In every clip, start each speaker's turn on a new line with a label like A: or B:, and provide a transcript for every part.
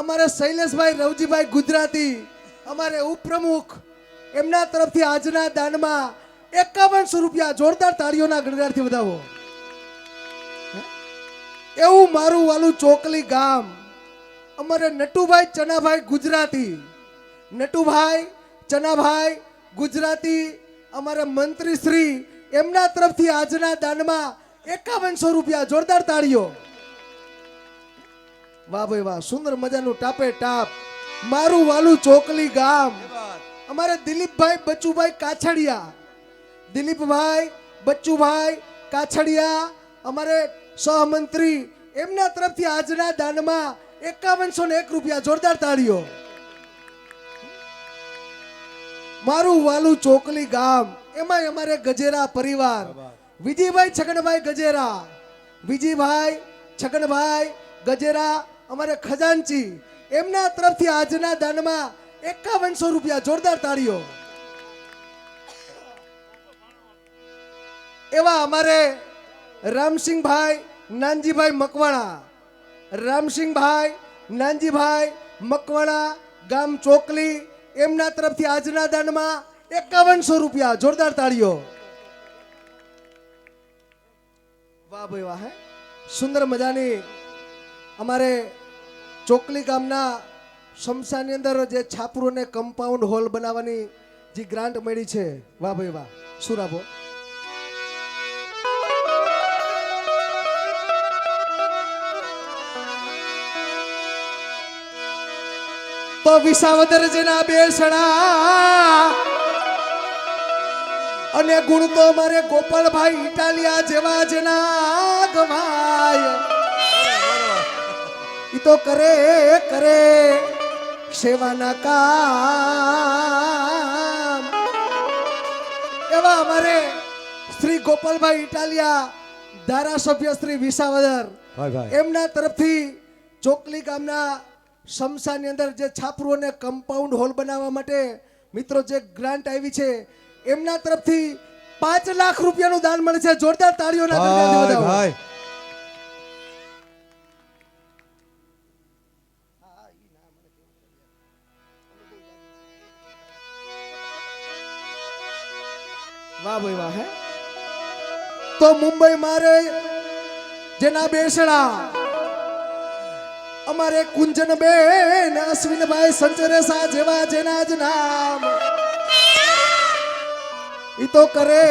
A: અમારે શૈલેષભાઈ રવજીભાઈ ગુજરાતી અમારે ઉપપ્રમુખ એમના તરફથી આજના દાનમાં 5100 રૂપિયા જોરદાર તાળીઓના ગણગારથી વધાવો. એવું મારું વાલું ચોકલી ગામ અમારે નટુભાઈ ચનાભાઈ ગુજરાતી, નટુભાઈ ચનાભાઈ ગુજરાતી અમારે મંત્રી શ્રી એમના તરફથી આજના દાનમાં 5100 રૂપિયા જોરદાર તાળીઓ. વાહ ભાઈ વાહ, સુંદર મજાનું ટાપે ટાપ મારું વાલું ચોકલી ગામ અમારે દિલીપભાઈ બચ્ચુભાઈ કાછડિયા, દિલીપભાઈ બચ્ચુભાઈ કાછડિયા અમારે સહમંત્રી એમના તરફથી આજના દાનમાં 5101 રૂપિયા જોરદાર તાળીઓ. મારું વાલું ચોકલી ગામ એમાં અમારે ગજેરા પરિવાર વિજયભાઈ છગનભાઈ ગજેરા, વિજયભાઈ છગનભાઈ ગજેરા અમારે ખજાનચી એમના તરફથી આજના દાનમાં 5100 રૂપિયા જોરદાર તાળીઓ. એવા અમારે રામસિંહભાઈ નાનજીભાઈ મકવાણા, રામસિંહભાઈ નાનજીભાઈ મકવાણા ગામ ચોકલી એમના તરફથી આજના દાનમાં 5100 રૂપિયા જોરદાર તાળીઓ. વાહ ભાઈ વાહ, હે સુંદર મજાની અમારે ચોકલી ગામના શમશાનની અંદર જે છાપરોને કમ્પાઉન્ડ હોલ બનાવવાની જે ગ્રાન્ટ મળી છે, વાહ ભાઈ વાહ, સુરાબો. તો વિસાવદર જેના બેસણા અને ગુણ તો મારે ગોપાલભાઈ ઇટાલિયા જેવા જેના ગવાય ઈ તો કરે કરે સેવાના કામ. એવા અમારે શ્રી ગોપાલભાઈ ઇટાલિયા ધારાસભ્ય શ્રી વિસાવદર એમના તરફથી ચોકલી ગામના શમશાનની અંદર જે છાપરુઓને કમ્પાઉન્ડ હોલ બનાવવા માટે મિત્રો જે ગ્રાન્ટ આવી છે એમના તરફથી 5 લાખ રૂપિયાનું દાન મળે છે. જોરદાર તાળીઓના ગણગણાટ વધાવો. વાહ ભાઈ વાહ, હે તો મુંબઈ મારે જેના બેસણા અમારે કુંજનબેન અશ્વિનભાઈ સંચરેસા જેવા જેના જ નામ ઈ તો કરે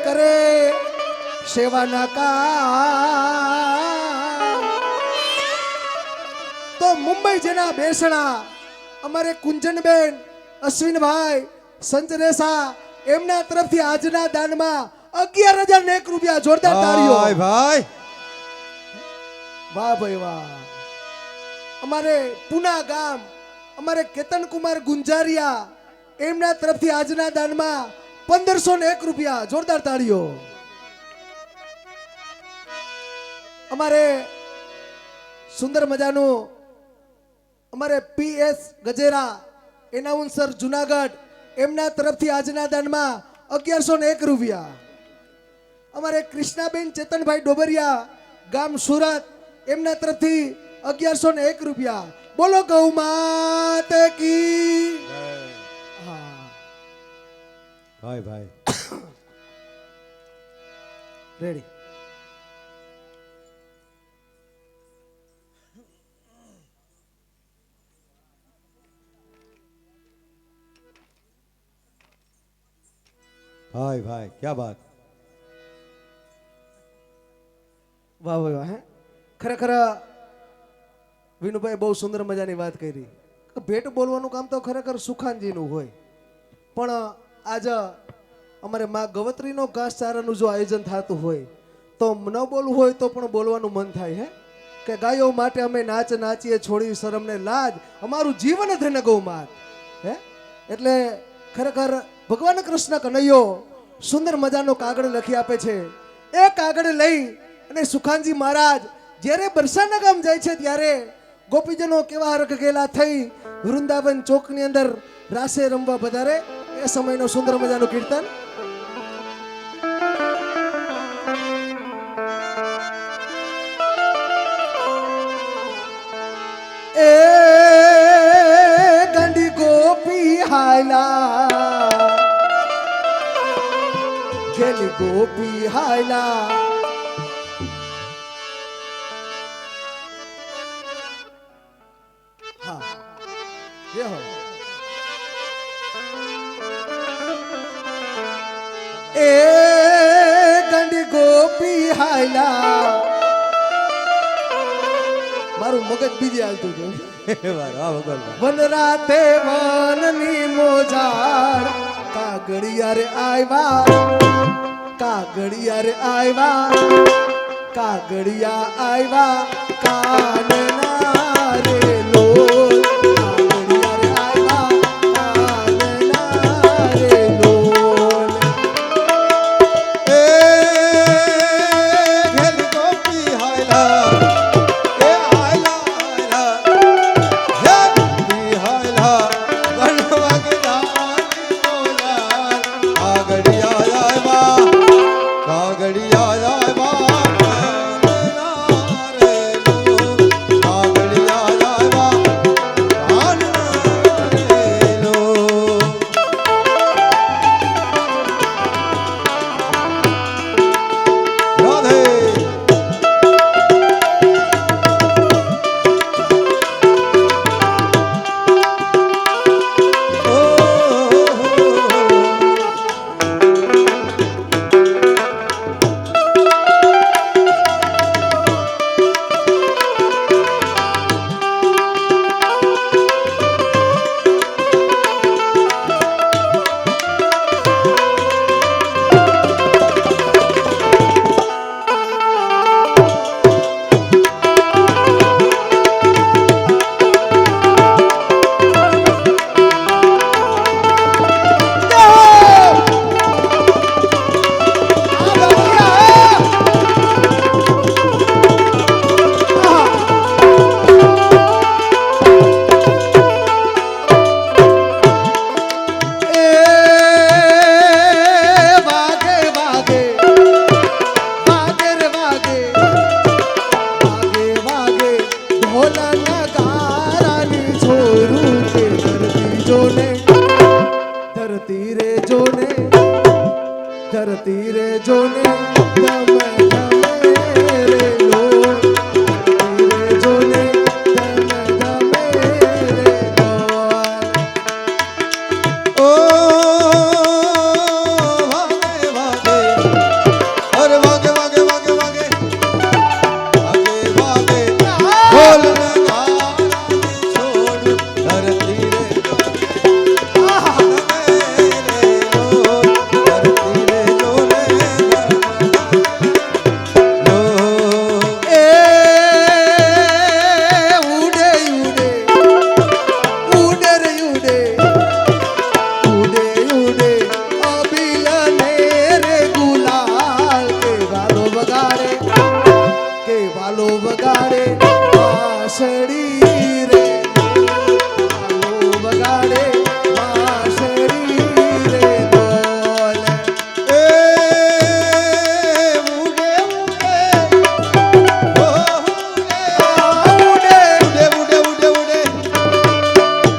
A: કરે સેવાના કામ. તો મુંબઈ જેના બેસણા અમારે કુંજનબેન અશ્વિનભાઈ સંચરેસા એમના તરફથી આજના દાનમાં 11001 રૂપિયા જોરદાર તાળીઓ.
B: ભાઈ
A: વાહ ભાઈ વાહ. અમારે પુના ગામ અમારે કેતનકુમાર ગુંજારિયા એમના તરફથી આજના દાનમાં 1501 રૂપિયા જોરદાર તાળીઓ. અમારે સુંદર મજાનું અમારે PS ગજેરા એનાઉન્સર જુનાગઢ એમના તરફથી આજના દાનમાં 1101 રૂપિયા. અમારે કૃષ્ણાબેન ચેતનભાઈ ડોબરિયા ગામ સુરત એમના તરફથી 1101 રૂપિયા. બોલો ગૌ માત કી. હા
B: ભાઈ ભાઈ
A: રેડી.
B: ભાઈ ભાઈ ક્યા બાત.
A: વાહ વાહ વાહ, હે ખરેખર વિનુભાઈ બહુ સુંદર મજાની વાત કરી. ભેટ બોલવાનું કામ તો ખરેખર સુખાનજીનું હોય, પણ આજે અમારે માં ગવત્રીનો ઘાસચારાનું જો આયોજન થતું હોય તો ન બોલવું હોય તો પણ બોલવાનું મન થાય. હે કે ગાયો માટે અમે નાચ નાચીએ છોડી શરમને લાજ, અમારું જીવન ધન ગૌ માત. હે એટલે ખરેખર ભગવાન કૃષ્ણ કનૈયો સુંદર મજાનો કાગળ લખી આપે છે. એ કાગળ લઈ અને સુખાનજી મહારાજ જ્યારે બરસાના ગામ જાય છે ત્યારે ગોપીજનો કેવા રખગેલા થઈ વૃંદાવન ચોકની અંદર રાસે રમવા વધારે એ સમયનો સુંદર મજાનું કીર્તન. એ હાયલા ગેલી ગોપી હાયલા હા ये हो ए ગંડી ગોપી હાયલા મારું મગજ બીજે હાલતું હતું વન રાતે વનની મોજાડ કાગડિયા રે આવ્યા કાનના રે લોલ કાગડિયા રે આવ્યા કાનના રે લોલ
B: એ ઘેર ગોપી હાયલા એ હાયલા હાયલા ઘેર ગોપી હાયલા વનવા કે રાની મોલાર કાગડિયા આવ્યા
A: ધરતી રે જોને ગમે ગમે રે લોલ ધરતી રે જોને ગમે ગમે રે લોલ
B: ઓ વાગે વાગે અરે વાગે વાગે વાગે વાગે વાગે બોલ છોડ ધરતી રે
A: વાસળી રે વાલો વગાડે વાસળી રે બોલ
B: એ ઉડે ઉડે ઓ ઉડે ઉડે ઉડે ઉડે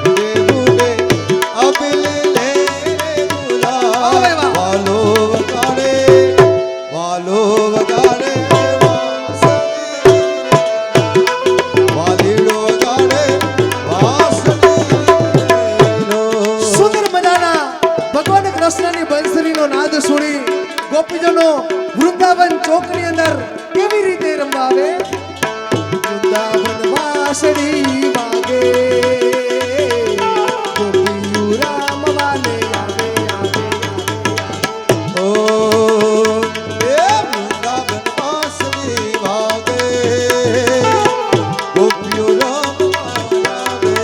B: ઉડે ઉડે અબિલ લે ગુલાબ વાલો વગાડે
A: કૃષ્ણની બંસરીનો નાદ સુણી ગોપીજનો વૃંદાવન ચોકની અંદર કેવી રીતે રમવા આવે વૃંદાવન વાસળી વાગે ગોપીઓ રામવાને આવે
B: ઓ એ વૃંદાવન વાસળી વાગે ગોપીઓ રામવાને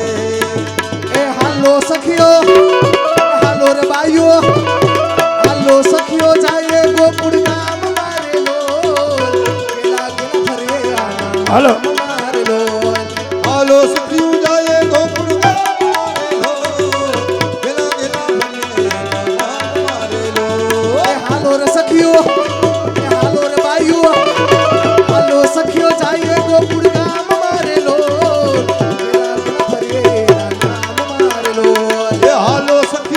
A: એ હાલો સખીઓ હાલો રે બાઈઓ હાલો સખીઓ જાય ગોકુળ ગામ મારે લોલ ગેલા ગેલા ફરે આના
C: હાલો
A: મારે લોલ
B: હાલો સખીઓ જાય ગોકુળ ગેલા ગેલા મારે લો
A: એ હાલો રે સખીઓ એ હાલો રે બાઈઓ હાલો સખીઓ જાય ગોકુળ ગામ મારે લોલ ગેલા ગેલા ફરે આના મારે લોલ
B: એ હાલો સખીઓ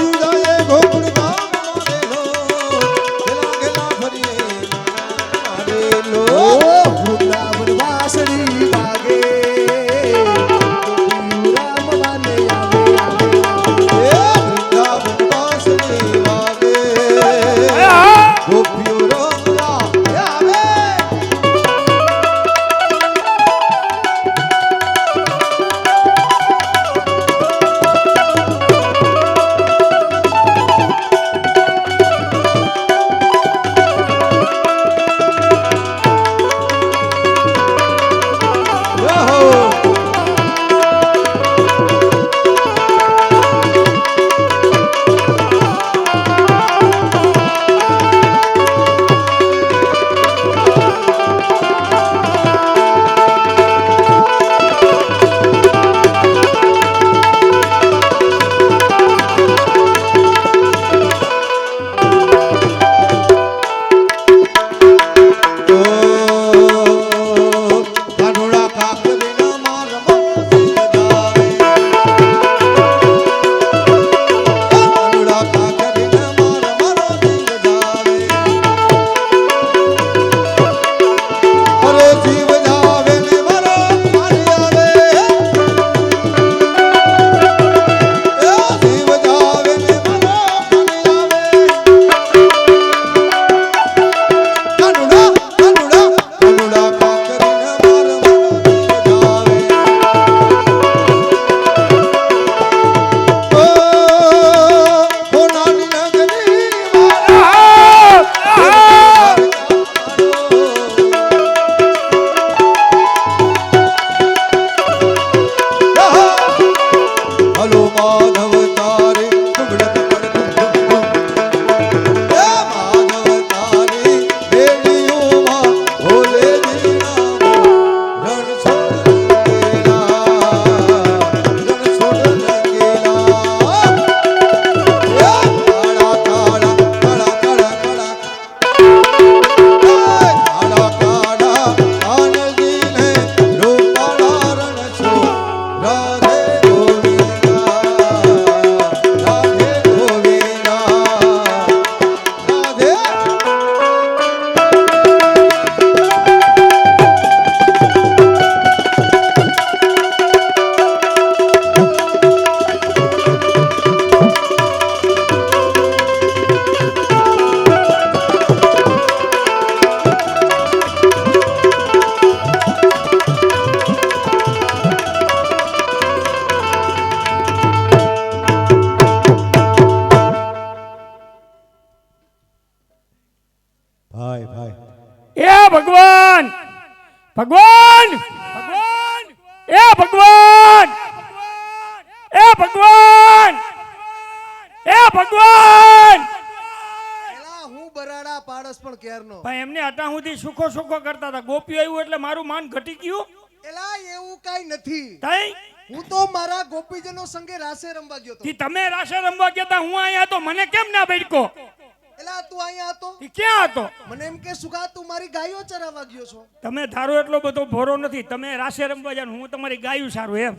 C: ભગવાન ભગવાન એ ભગવાન એ ભગવાન એ ભગવાન
A: એલા હું બરાડા પાડસ પણ ક્યારનો.
C: ભાઈ એમને અટા સુધી સુખો સુખો કરતા હતા. ગોપીઓ આવ્યું એટલે મારું માન ઘટી ગયું.
A: એલા એવું કાઈ નથી.
C: તઈ
A: હું તો મારા ગોપીજનો સંગે રાસે રમવા ગયો તો.
C: તી તમે રાસે રમવા ગયા તા, હું અહીંયા હતો, મને કેમ ના બેઠકો?
A: એલા તું અહીંયા હતો?
C: તી ક્યાં હતો?
A: મને એમ કે સુગા તું મારી ગાયો ચરાવવા ગયો છો.
C: તમે ધારો એટલો બધો ભોરો નથી. તમે રાસે રમવા જાવ, હું તમારી ગાયું સારું એમ.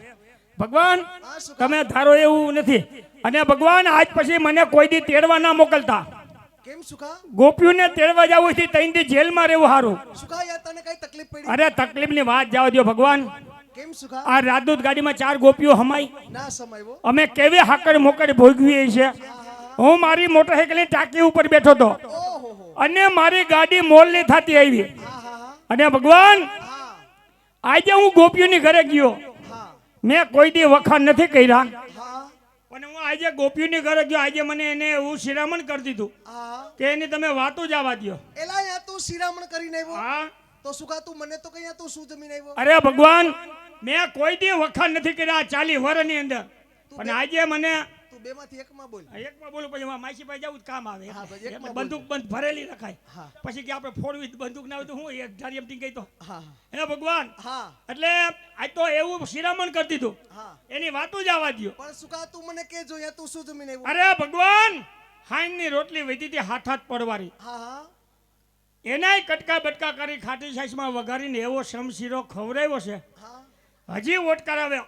C: ભગવાન
A: હા સુગા.
C: તમે ધારો એવું નથી. અને ભગવાન આજ પછી મને કોઈ દી તેડવા ના મોકલતા.
A: કેમ સુગા?
C: ગોપીઓને તેડવા જવું છે ત્રણ દી જેલમાં રહેવું સારું.
A: સુગા યાર તને કઈ તકલીફ પડી?
C: અરે તકલીફની વાત જવા દો ભગવાન.
A: કેમ સુગા?
C: આ રાજદૂત ગાડીમાં 4 ગોપીઓ હમાઈ.
A: ના સમાયો.
C: અમે કેવી હાકડ મોકડ ભોગવીએ છે. હું મારી મોટરસાઇકલની ટાંકી ઉપર બેઠો હતો
A: ઓહો.
C: અને મારી ગાડી મોલની થતી આવી.
A: હા હા
C: અને ભગવાન
A: હા
C: આજે હું ગોપીઓની ઘરે ગયો.
A: હા
C: મેં કોઈ દી વખાણ નથી કર્યા,
A: હા
C: પણ હું આજે ગોપીઓની ઘરે ગયો. આજે મને એને એવું શિરામણ કરી દીધું
A: હા.
C: કે એની તમે વાતો જવા દો.
A: એલા યા તું શિરામણ કરીને આવ્યો?
C: હા
A: તો સુગા તું મને તો કઈ તું શું જમીન આવ્યો?
C: અરે ભગવાન મેં કોઈ દી વખાણ નથી કર્યા 40 વર્ષની અંદર, પણ આજે મને
A: તું બે માંથી એકમાં બોલ.
C: એકમાં બોલું પછી માસી પાસે જવું જ કામ આવે.
A: હા, ભાઈ, એકમાં
C: એટલે બંદૂક બંધ ભરેલી રખાય.
A: હા.
C: પછી કે આપણે ફોડવી બંદૂક ના હોય તો હું એક ધારી એમ ગઈ તો
A: હા
C: હે ભગવાન.
A: હા
C: એટલે આજ તો એવું શિરામણ કરી દીધું,
A: હા.
C: એની વાતો જ આવવા દ્યો.
A: પણ સુગા તું મને કે જો યા તું શું જમીન આવ્યો?
C: અરે ભગવાન હાઈની રોટલી વધી હતી હાથ હાથ પડવારી.
A: હા હા
C: એનાય કટકા બટકા કરી ખાટી છાશમાં વઘારીને એવો શમશીરો ખવડાવ્યો છે.
A: હા.
C: હજી વોટ કરાવે.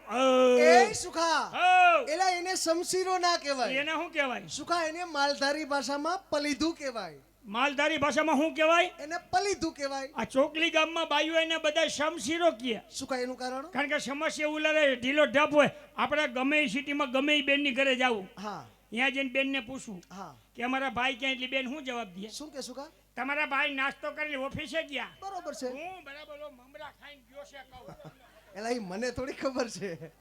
A: એ સુખા
C: ઓ,
A: એલા એને શમશીરો ના કહેવાય.
C: એને શું કહેવાય?
A: સુખા એને માલધારી ભાષામાં પલીધું કહેવાય.
C: માલધારી ભાષામાં શું કહેવાય?
A: એને પલીધું કહેવાય.
C: આ ચોકલી ગામમાં બાયું એને બધા શમશીરો કહે.
A: સુખા એનું કારણ?
C: કારણ કે સમસ્યા એવું લાગે ઢીલો ઢપ હોય. આપણે ગમે એ સિટીમાં ગમે એ બેનની ઘરે જવું,
A: હા
C: ત્યાં જઈને બેનને પૂછવું
A: હા.
C: કે અમારા ભાઈ ક્યાં, એટલી બેન શું જવાબ દે?
A: શું કે સુખા?
C: તમારા ભાઈ નાસ્તો કરીને ઓફિસે ગયા.
A: બરોબર છે.
C: હું બરાબર મમરા ખાઈને ગયો છે કહું.
A: એલા ઈ મને થોડી ખબર છે.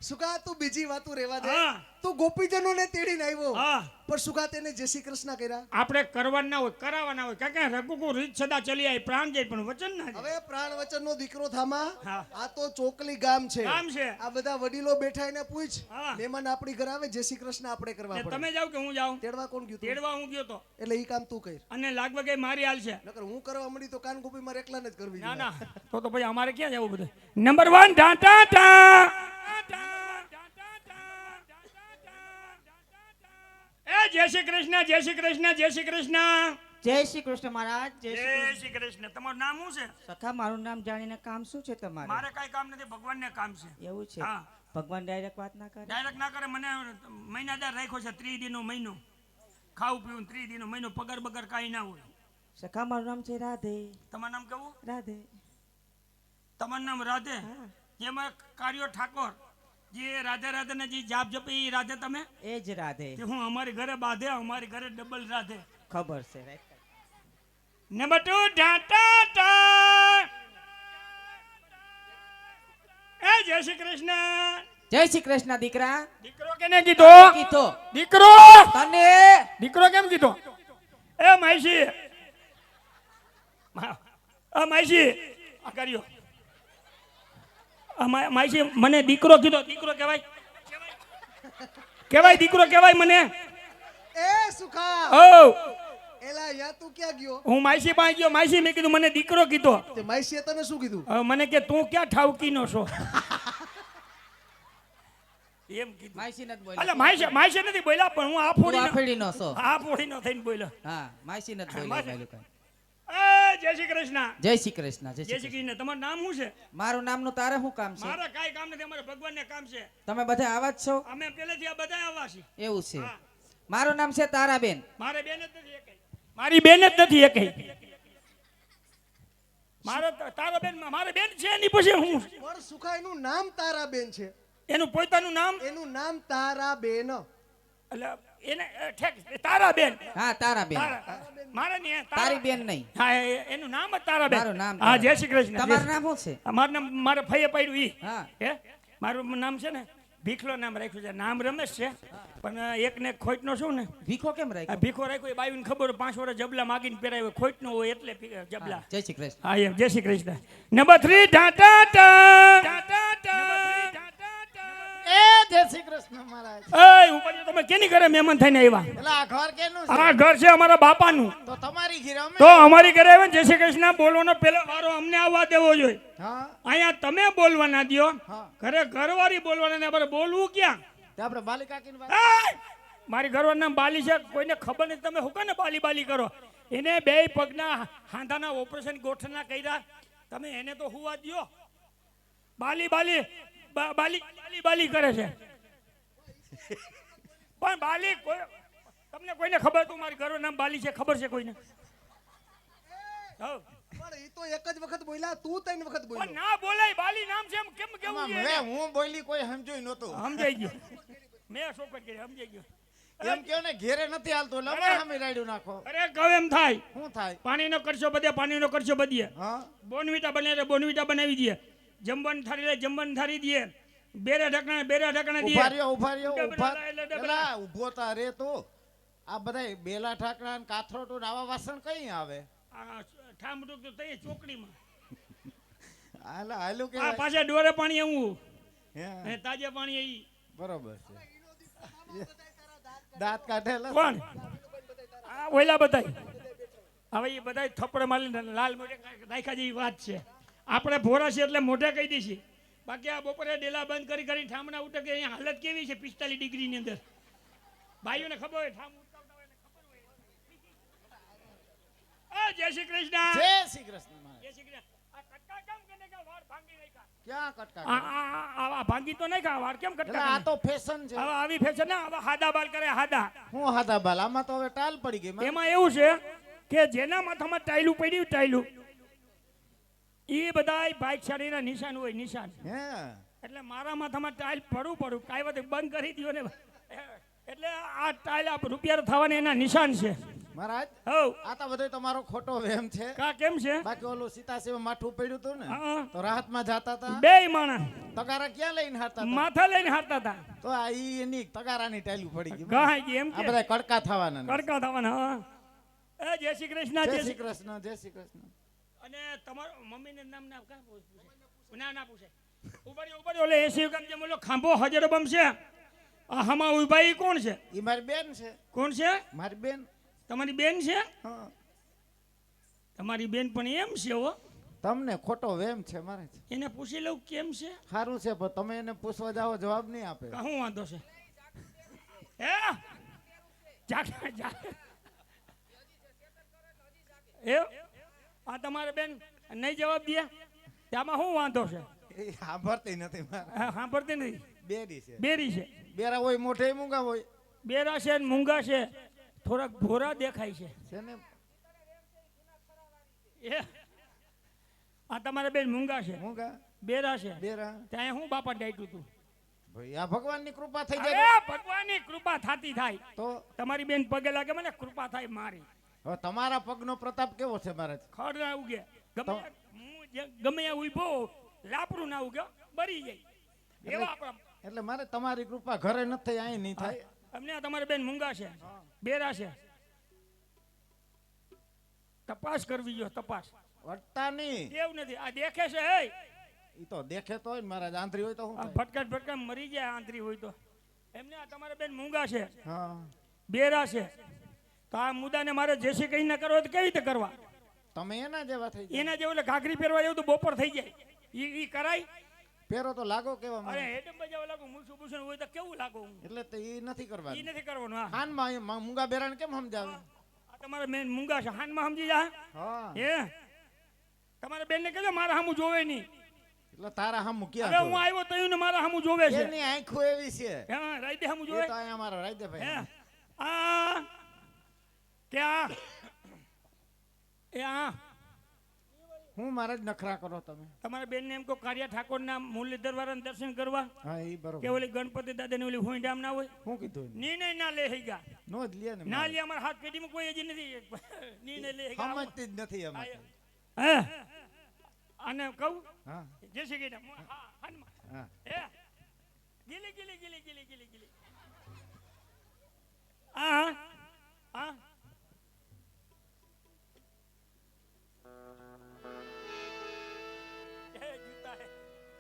A: સુખા તું બીજી વાતો રેવા દે.
C: હા.
A: તું ગોપીજનોને તેડીને આવ્યો,
C: હા
A: પણ સુખા તેને જય શ્રી કૃષ્ણ કર્યા.
C: આપણે કરવાના હોય કરાવવાના હોય. કારણ કે રઘુકુ રીત સદા ચલી આવી, પ્રાણ જાય પણ વચન ના જાય.
A: હવે પ્રાણ વચનનો દીકરો થામા.
C: હા.
A: આ તો ચોકલી ગામ છે.
C: કામ છે.
A: આ બધા વડીલો બેઠા એને પૂછ.
C: હા.
A: મહેમાન આપણી ઘરે આવે, જય શ્રી કૃષ્ણ આપણે કરવા
C: ને
A: પડે.
C: તમે જાવ કે હું જાઉં?
A: તેડવા કોણ ગયું તું?
C: તેડવા હું ગયો તો,
A: એટલે ઈ કામ તું કર.
C: અને લાગવા ગઈ મારી હાલ છે.
A: નકર હું કરવા મળી તો કાન ગોપી મારે એકલાને જ કરવી.
C: ના ના, તો પછી અમારે ક્યાં જવું બધું? નંબર 1 ટાટા ટા. એ જય શ્રી કૃષ્ણ, જય શ્રી કૃષ્ણ, જય શ્રી કૃષ્ણ.
D: જય શ્રી કૃષ્ણ મહારાજ. જય શ્રી
C: જય શ્રી કૃષ્ણ. તમારું નામ શું છે?
D: કૃષ્ણ. સખા મારું નામ જાણીને કામ શું છે તમારે?
C: મારે કાઈ કામ નથી, ભગવાનને કામ છે.
D: એવું છે?
C: હા.
D: ભગવાન ડાયરેક્ટ વાત ના કરે?
C: ડાયરેક્ટ ના કરે. મને મહિનાદાર રાખ્યો છે, 30 દીનો મહિનો. ખાવું પીવું 30 દીનો મહિનો, પગાર બગાર કાંઈ ના હોય.
D: સખા મારું નામ છે રાધે.
C: તમારું નામ કેવું?
D: રાધે.
C: તમારું નામ રાધે?
D: હા.
C: જેમાં કાર્યો ઠાકોર જે રાધે રાધે ને જે જાપ જપે એ રાધે તમે?
D: એ જ રાધે.
C: કે હું અમારી ઘરે બાંધે, અમારી ઘરે ડબલ રાધે.
D: ખબર છે right.
C: નંબર 2 ટાટા ટા. એ જય શ્રી કૃષ્ણ.
D: જય શ્રી કૃષ્ણ દીકરા.
C: દીકરો કેને કીધો?
D: કીધો
C: દીકરો.
D: તને.
C: દીકરો કેમ કીધો? એ માઈસી, માઈસી આ કર્યો. માઈસી મને દીકરો કીધો. દીકરો કહેવાય? કહેવાય દીકરો કહેવાય મને?
A: એ સુખા.
C: ઓ,
A: એલા યા તું ક્યાં ગયો?
C: હું માઈસી પાસે ગયો. માઈસી મેં કીધું મને દીકરો કીધો.
A: તે માઈસીએ તને શું કીધું?
C: મને કે તું ક્યાં ઠાવકીનો છો એમ કીધું.
D: માઈસી નથી
C: એટલે
D: બોલ્યા.
C: માઈસી નથી બોલ્યા, પણ હું
D: તું આફેડીનો છો.
C: આફોડીનો થઈને બોલ્યો.
D: હા, માઈસી નથી બોલ્યા પેલું કાંઈ.
C: એ જય શ્રી કૃષ્ણ.
D: જય શ્રી કૃષ્ણ. જય
C: જય
D: શ્રી
C: શ્રી
D: કૃષ્ણ.
C: કૃષ્ણ. તમારું નામ શું છે?
D: મારું નામનું તારે શું કામ છે?
C: મારે કાંઈ કામ નથી, અમારે ભગવાનને કામ છે.
D: તમે બધા આવા જ છો?
C: અમે પહેલેથી આ બધા આવા છીએ.
D: એવું છે.
C: હા.
D: મારું નામ છે તારાબેન.
C: મારે બેન જ નથી એકેય. મારી બેન જ નથી એકેય. મારે તારો બેન, મારે બેન છે એની પછી હું.
A: પણ સુખા એનું નામ તારાબેન છે.
C: એનું પોતાનું નામ?
A: એનું નામ તારાબેન.
C: એટલે એને ઠેક તારાબેન.
D: હા, તારાબેન.
C: મારે નહીં
D: તારી બેન નહીં.
C: હા, એનું નામ જ તારાબેન.
D: મારું નામ
C: હા, જય શ્રી કૃષ્ણ.
D: તમારું નામ શું છે?
C: મારું નામ મારે ફઈએ પાડ્યું ઈ.
D: હા.
C: હે મારું નામ છે ને ભીખલો નામ રાખ્યું છે. નામ રમેશ છે પણ એકને ખોટનો શું ને
D: ભીખો કેમ
C: આ
D: રાખ્યો?
C: ભીખો રાખ્યો એ બાયુને ખબર હોય 5 વર્ષ જબલા માગીને પહેરાવ્યો ખોટનો હોય એટલે જબલા.
D: જય શ્રી કૃષ્ણ.
C: હા એમ. જય શ્રી કૃષ્ણ. નંબર 3 ટાટા
E: એ જય શ્રી કૃષ્ણ મહારાજ.
C: એ ઉપર તમે કેની ઘરે મહેમાન થઈને આવ્યા?
E: એટલે આ ઘર કેનું છે?
C: આ ઘર છે અમારા બાપાનું.
E: તો તમારી ઘરે અમે
C: તો અમારી ઘરે આવે ને જય શ્રી કૃષ્ણ બોલવાનો પેલો વારો અમને આવવા દેવો જોઈએ.
E: હા
C: અહીંયા તમે બોલવાના દ્યો,
E: હા
C: ઘરે ઘરવાળી બોલવાના ને આપણે બોલવું ક્યાં?
E: તે આપણે બાલી કાકીની વાત
C: એય! મારી ઘરવાળાનું નામ બાલી છે, કોઈને ખબર નથી, તમે હું કાને બાલી બાલી કરો? એને બે પગના હાંધાના ઓપરેશન ગોઠના કર્યા, તમે એને તો હુવા દ્યો. બાલી બાલી બાલી બાલી બાલી કરે છે પણ બાલી તમને કોઈને ખબર? તું મારી ઘરનું નામ બાલી છે ખબર છે કોઈને? હઉ.
A: પણ ઈ તો એક જ વખત બોલ્યા, તું 3 વખત
C: પણ
A: બોલ્યો.
C: ના બોલાય, બાલી નામ છે એમ કેમ કેવું
E: આમાં
C: છે?
E: મેં હું બોલી કોઈ સમજ્યું નહોતું.
C: સમજાઈ ગયો, મેં શોકત કરી, સમજાઈ ગયો.
E: એમ કહો ને ઘેરે નથી હાલતું એટલે અમે સામે રાડ્યું નાખો.
C: અરે કહું એમ થાય,
E: શું થાય?
C: પાણીનો કરશો બધે, પાણીનો કરશો બધે.
E: હા
C: બોનવીટા બને રે બોનવીટા બનાવી દે, જમવાની થાળી લે જમવાની થાળી દે, બેરા ઢાકણા દે.
E: ઉભા રહ્યો ઉભા
C: ડબલા એટલે ડબલા.
E: એલા ઉભો તા રે તો આ બધાય બેલા ઠાકડા ને કાથરોટું ને આવા વાસણ કઈ આવે?
C: આ ઠામડું તો તઈ ચોકડીમાં.
E: હાલા હાલું
C: આ
E: કે
C: પાછા ડોરે પાણી એવું
E: હે
C: અને તાજે પાણી ઈ.
E: બરોબર છે. દાંત કાઢેલા
C: કોણ? આ ઓયલા બધાય. હવે એ બધાય થપ્પડ મારીને લાલ મોઢે નાખ્યા જેવી વાત છે. આપણે ભોરા છે એટલે મોઢે કહી દઈશી, બાકી આ બપોરે ડેલા બંધ કરી કરી ઠામણા ઉઠે કે અહીંયા હાલત કેવી છે 45 ડિગ્રીની અંદર. ભાઈઓને ખબર હોય ઠામ ઉટકાવતા હોય એટલે ખબર હોય. જય શ્રી કૃષ્ણ.
E: જય શ્રી કૃષ્ણ મહારાજ.
C: જય શ્રી કૃષ્ણ. આ કટકા કેમ કરીને કે વાળ ભાંગી નાખ્યા?
E: ક્યાં કટકા
C: આ આ આ ભાંગી તો નાખ્યા વાળ કેમ
E: એટલે
C: કટકા
E: આ
C: કરે?
E: તો ફેશન છે.
C: હવે આવી ફેશન ના, હવે હાદા બાલ કરે હાદા.
E: હું હાથા બાલ આમાં તો હવે ટાલ પડી ગઈ મારે.
C: એમાં એવું છે કે જેના માથામાં ટાઈલું પડ્યું ટાઈલું એ બધાય ભાઈચારીના નિશાન હોય, નિશાન.
E: હે
C: એટલે મારા માથામાં ટાઈલ પડું કાંઈ વાત બંધ કરી દો ને એટલે આ ટાઈલ આ રૂપિયા થવાના એના નિશાન છે.
E: મહારાજ
C: હવ
E: આ તો બધો તમારો ખોટો વહેમ છે.
C: કા કેમ છે?
E: બાકી ઓલું સીતાશિવ માથું પડ્યું હતું ને
C: હા.
E: તો રાહતમાં જાતા હતા.
C: બેય માણસ
E: તગારા ક્યાં લઈને હારતા હતા?
C: માથા લઈને હારતા હતા.
E: તો આ ઈ એની તગારાની ટાઈલું પડી ગઈ.
C: ગહાઈ ગઈ એમ
E: આ
C: કે
E: બધા કડકા થવાના ને.
C: કડકા થવાના. હા. જય શ્રી કૃષ્ણ.
E: જય
C: જય
E: શ્રી
C: શ્રી
E: કૃષ્ણ જય શ્રી કૃષ્ણ.
C: અને તમારું મમ્મીને નામ ના કા પૂછે? ના પૂછે. ઉપર ઓલે એસી કામ જે ઓલો ખાંભો હજર બમ છે આ હમા ઉભા ઈ કોણ છે?
E: ઈ મારી બેન છે.
C: કોણ છે?
E: મારી બેન.
C: તમારી બેન છે?
E: હા
C: તમારી બેન પણ એમ છે હો.
E: તમને ખોટો વહેમ છે મારે.
C: એને પૂછી લઉં કેમ છે?
E: સારું છે પણ તમે એને પૂછવા જાઓ જવાબ નહીં આપે.
C: શું વાંધો છે? હે એ આ તમારે બેન નહીં જવાબ દે ત્યાંમાં શું વાંધો છે?
E: એ સાંભળતી નથી મારે.
C: સાંભળતી નથી.
E: બેરી છે.
C: બેરી છે.
E: બેરા હોય મોઢે મૂંગા હોય
C: બેરા છે ને મૂંગા છે, થોડાક ભોરા દેખાય છે.
E: છે ને.
C: એ આ તમારે બેન મૂંગા છે,
E: મૂંગા
C: બેરા છે.
E: બેરા
C: ત્યાં હું બાપા ડાયટું તું.
E: ભાઈ આ ભગવાનની કૃપા થઈ
C: અરે
E: જાય
C: ભગવાનની કૃપા થાતી થાય.
E: તો
C: તમારી બેન પગે લાગે મને કૃપા થાય મારી.
E: હવે તમારા પગનો પ્રતાપ કેવો છે મારે?
C: ખડ ના ઉગે ગમે ત્યાં ઉભો લાપરું ના ઉગે બરી જાય એવા આપણા.
E: એટલે મારે તમારી કૃપા ઘરે નથી થઈ અહીં નહીં થાય.
C: અમને આ તમારી બેન મૂંગા છે, બેરા છે. તપાસ કરવી જો તપાસ.
E: વટતા નહીં.
C: એવું નથી આ દેખે છે. હે
E: ઈ તો દેખે તો મારા આંતરી હોય તો શું
C: આ
E: થાય?
C: ફટકા મરી જાય આંતરી હોય તો. એમને આ તમારે બેન મૂંગા છે,
E: હા
C: બેરા છે. તો આ મુદ્દાને મારે જેસી કઈ ના કરવા તો કેવી રીતે કરવા?
E: તમે એના જેવા થઈ જાય.
C: એના જેવું ઘાઘરી પહેરવા જેવું તો બપોર થઈ જાય. ઈ કરાય?
E: પહેરો તો લાગો કેવા
C: અરે
E: મને.
C: હેડમ બજાવવા લાગુ મૂછું બૂછું હોય તો કેવું લાગુ હું?
E: એટલે તો ઈ નથી
C: ઈ
E: કરવાનું.
C: નથી કરવાનું. હા
E: હાનમાં મૂંગા બેરાને કેમ સમજાવે?
C: આ તમારે બેન મૂંગા છે, હાનમાં સમજી જા.
E: હા
C: હે તમારે બેન ને કહેજો મારા સામું જોવે નહીં.
E: એટલે તારા હામું
C: હવે
E: ક્યાં
C: હું
E: જોવે?
C: આવ્યો તો એને મારા સામું જોવે છે.
E: એની આંખો એવી છે.
C: હા રાઈતે સામું
E: એ
C: જોવે.
E: તો અહીંયા મારો રાઈતે
C: હે
E: ભાઈ.
C: આ ક્યાં એ આ
E: હું મારા જ નખરા કરો તમે.
C: તમારા બેન ને એમ કહો કારિયા ઠાકોરના મુરલીધર વાળાના દર્શન કરવા
E: હા ઈ
C: કે
E: બરોબર.
C: ઓલી ગણપતિ દાદા ની ઓલી હોઈડામ ના હોય.
E: શું કીધું?
C: નિર્ણય ના લે હઈ ગયા.
E: નો જ લે ને.
C: ના લે અમારા હાથ પેટીમાં કોઈ હજી નથી નિર્ણય લે હઈ ગયા.
E: સમજતી જ નથી અમે.
C: હે અને કહું
E: હા
C: જય શ્રી કૃષ્ણ. હા હનુમાન.
E: હા
C: હે ગીલી ગીલી. હા હા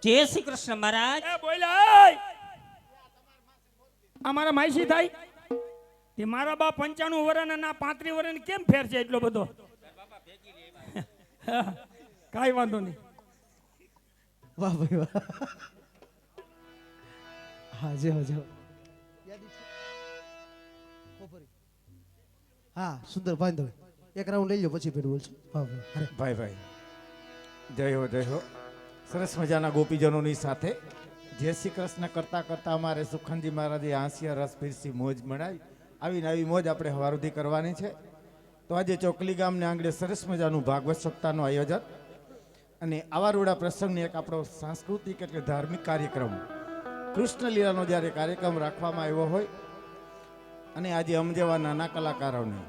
F: જય શ્રી કૃષ્ણ મહારાજ.
C: એ બોલાય અમારા માઈસી થાય તે મારા બા 95 વર્ષ ના 35 વર્ષ કેમ ફેર છે એટલો બધો? કાંઈ વાંધો નહીં.
A: વાહ ભાઈ વાહ. હા જો જો હા સુંદર બાંધો એક રાઉન્ડ લઈ લો પછી ફેર બોલશું. વાહ ભાઈ
E: ભાઈ જય હો સરસ મજાના ગોપીજનોની સાથે જય શ્રી કૃષ્ણ કરતા કરતા અમારે સુખનજી મહારાજે હાસ્ય રસ પીરસી મોજ મનાવી આવીને આવી મોજ આપણે હવારુધી કરવાની છે. તો આજે ચોકલી ગામને આંગણે સરસ મજાનું ભાગવત સપ્તાહનું આયોજન અને આવા રૂડા પ્રસંગની એક આપણો સાંસ્કૃતિક એટલે ધાર્મિક કાર્યક્રમ કૃષ્ણ લીલાનો જ્યારે કાર્યક્રમ રાખવામાં આવ્યો હોય અને આજે અમ જેવા નાના કલાકારોને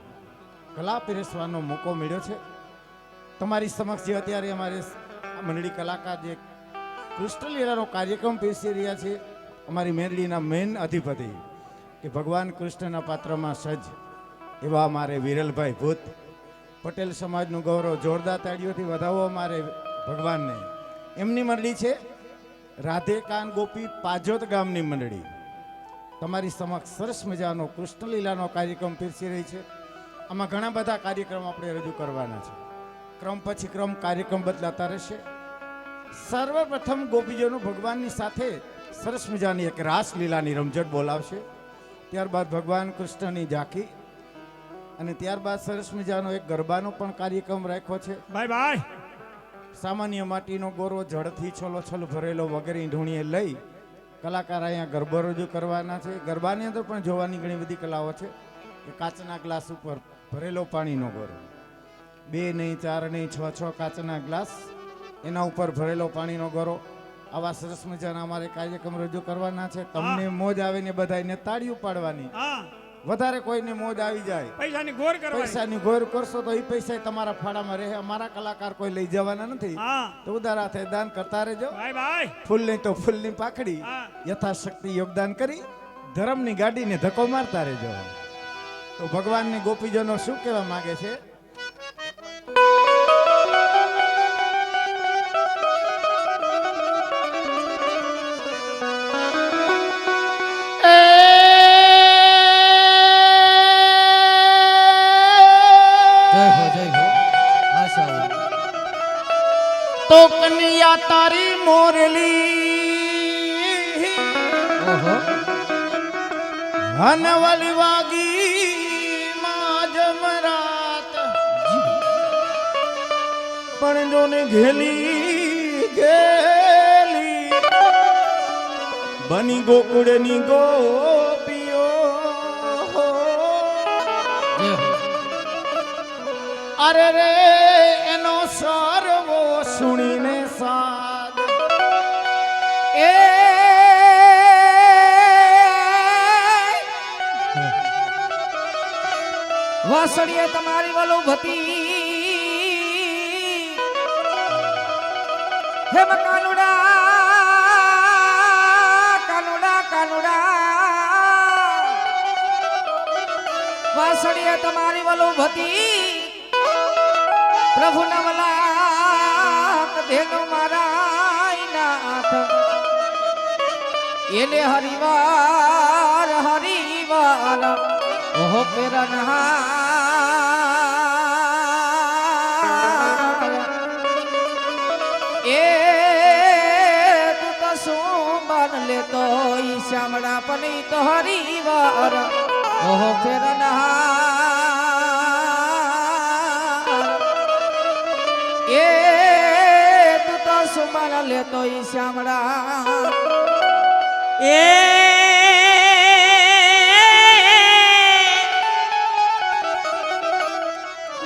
E: કલા પીરસવાનો મોકો મળ્યો છે. તમારી સમક્ષ જે અત્યારે અમારે મંડળી કલાકાર જે કૃષ્ણ લીલાનો કાર્યક્રમ પીરસી રહ્યા છે અમારી મેરડીના મેન અધિપતિ કે ભગવાન કૃષ્ણના પાત્રમાં સજ્જ એવા અમારે વિરલભાઈ ભૂત પટેલ સમાજનું ગૌરવ જોરદાર તાળીઓથી વધાવો અમારે ભગવાનને. એમની મંડળી છે રાધેકાન ગોપી પાજોત ગામની મંડળી તમારી સમક્ષ સરસ મજાનો કૃષ્ણ લીલાનો કાર્યક્રમ પીરસી રહી છે. આમાં ઘણા બધા કાર્યક્રમ આપણે રજૂ કરવાના છે. ક્રમ પછી ક્રમ કાર્યક્રમ બદલાતા રહેશે. સર્વપ્રથમ ગોપીજનો ભગવાનની સાથે સરસ મજાની એક રાસલીલાની રમઝટ બોલાવશે. ત્યારબાદ ભગવાન કૃષ્ણની ઝાંખી અને ત્યારબાદ સરસ મજાનો એક ગરબાનો પણ કાર્યક્રમ રાખ્યો છે.
C: ભાઈ
E: સામાન્ય માટીનો ગોરો જળથી છલોછલ ભરેલો વગેરે ઢૂણીએ લઈ કલાકાર અહીંયા ગરબા રજૂ કરવાના છે. ગરબાની અંદર પણ જોવાની ઘણી બધી કલાઓ છે કે કાચના ગ્લાસ ઉપર ભરેલો પાણીનો ગોરો 2 નહીં 4 નહીં 6 કાચના ગ્લાસ એના ઉપર ભરેલો પાણીનો ગોરો આવા સરસ મજાના અમારે કાર્યક્રમ રજૂ કરવાના છે. તમને મોજ આવે ને બધાને તાળીઓ પાડવાની.
C: હા
E: વધારે કોઈને મોજ આવી જાય
C: પૈસાની ગોર કરવાની.
E: પૈસાની ગોર કરશો તો એ પૈસા તમારા ફાળામાં રહે. અમારા કલાકાર કોઈ લઈ જવાના નથી.
C: હા
E: તો ઉદાર હાથે દાન કરતા રહેજો.
C: ભાઈ
E: ફૂલ નહીં તો ફૂલની પાખડી
C: હા.
E: યથાશક્તિ યોગદાન કરી ધર્મની ગાડીને ધક્કો મારતા રહેજો. તો ભગવાનની ગોપીજનો શું કહેવા માંગે છે?
D: જય હો આશા.
E: તો કન્યા તારી મોરલી
D: ઓહો
E: હનવલી વાગી માં જમરાત પણ જોને ઘેલી બની ગોકુળની ગોપીઓ
D: જય હો.
E: અરે રે એનો સર્વો સુણીને સાદ એ
D: વાસળીએ તમારી વલુભતી હે કાનુડા કાનુડા કાનુડા વાસળીએ તમારી વલુભતી પ્રભુ નવલા ધેનુ મારા નાથ એને હરિવાર હરિવાર ઓહો પેરનહાર એ તું તો સુમન લેતો ઈ શ્યામડા પની તો હરિવાર ઓહો પેરનહાર એ તું તો સુમન લેતો ઈ શ્યામડા
F: એ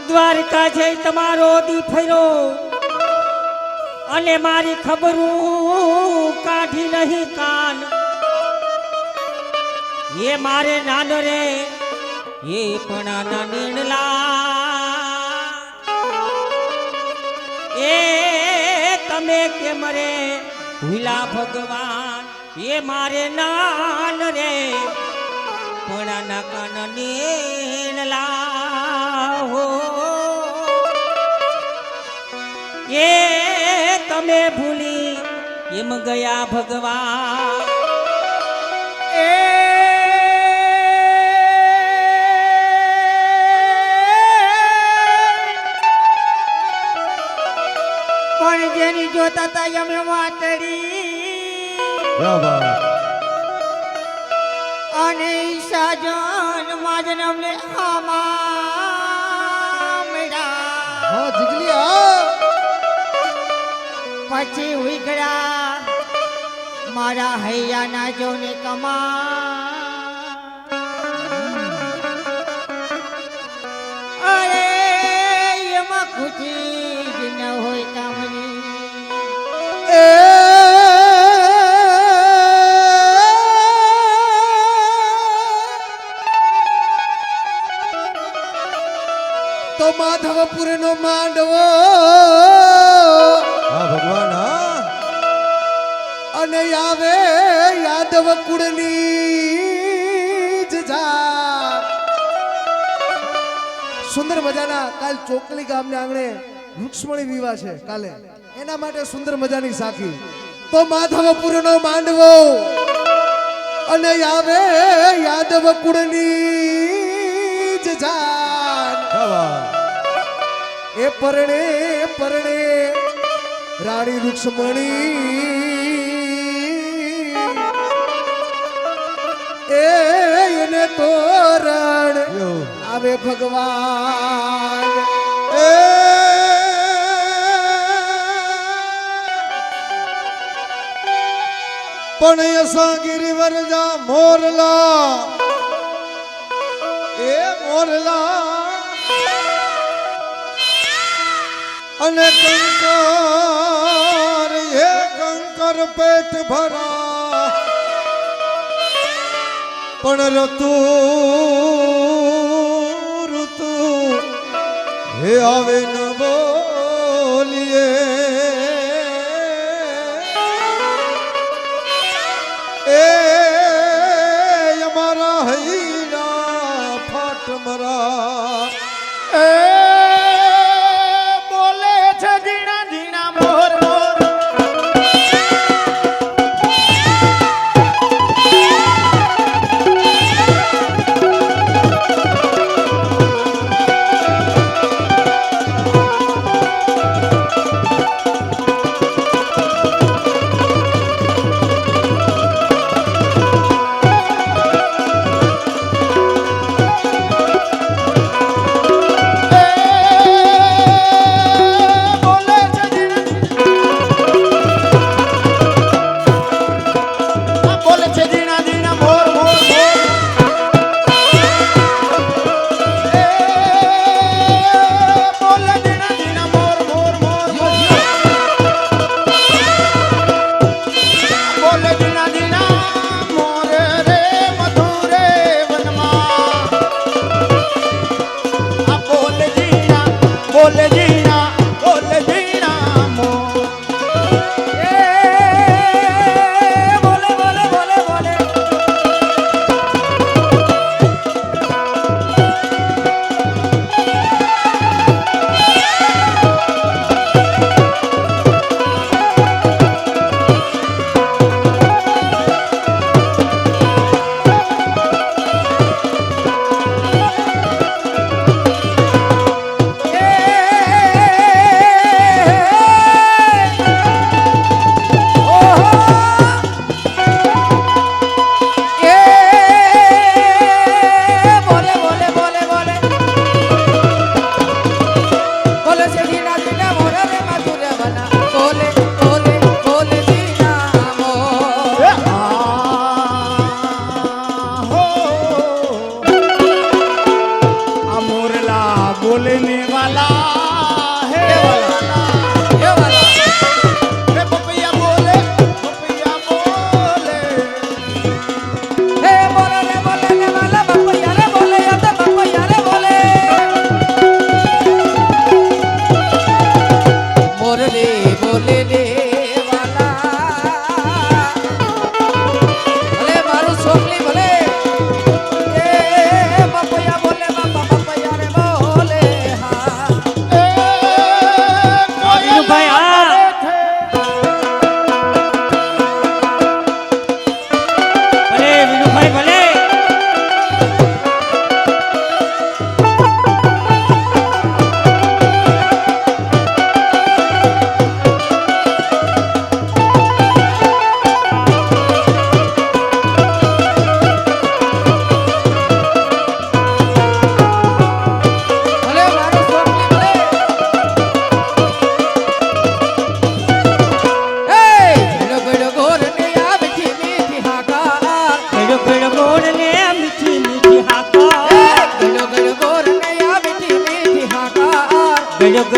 F: દ્વારકા જઈ તમારો દી ફર્યો અને મારી ખબરું કાઢી નહીં કાન એ મારે નાનો રે એ પણ ના નીણલા એ તમે કેમ રે ભૂલા ભગવાન એ મારે નાન રે પણાના કાન નીણલા હો એ તમે ભૂલી એમ ગયા ભગવાન
D: પણ જેની જોતા તા અમે વાતડી
B: ક્યાં વાત
D: અને સાજન માજન અમને આમાં
A: હા જીગલી હા
D: પછી ઉઈગડા મારા હૈયાના જોને કમા અરે એમાં ખુશી જ ન હોય કામની
A: એ તો માધવપુરનો માંડવો
B: હા ભગવાન હા
A: અને આવે યાદવ કુળની જ જા સુંદર મજાના કાલ ચોકલી ગામના આંગણે વૃક્ષમણી વિવાહ છે કાલે એના માટે સુંદર મજાની સાખી તો માધવપુરનો માંડવો અને આવે યાદવ કુળની જ જાન
B: ક્યાં વાત
A: એ પરણે પરણે રાણી રૂક્ષ્મણી એને તોરણ
B: એવું
A: આવે ભગવાન
B: એ પણ યસા ગિરિવર જા મોરલા એ મોરલા અને કંકર એ કંકર પેટ ભરા પણ ઋતુ હે આવે ન બોલીએ એ અમારા હૈયા ફાટ મરા
D: એ બોલે છે ધીણા ધીણા મોર મોર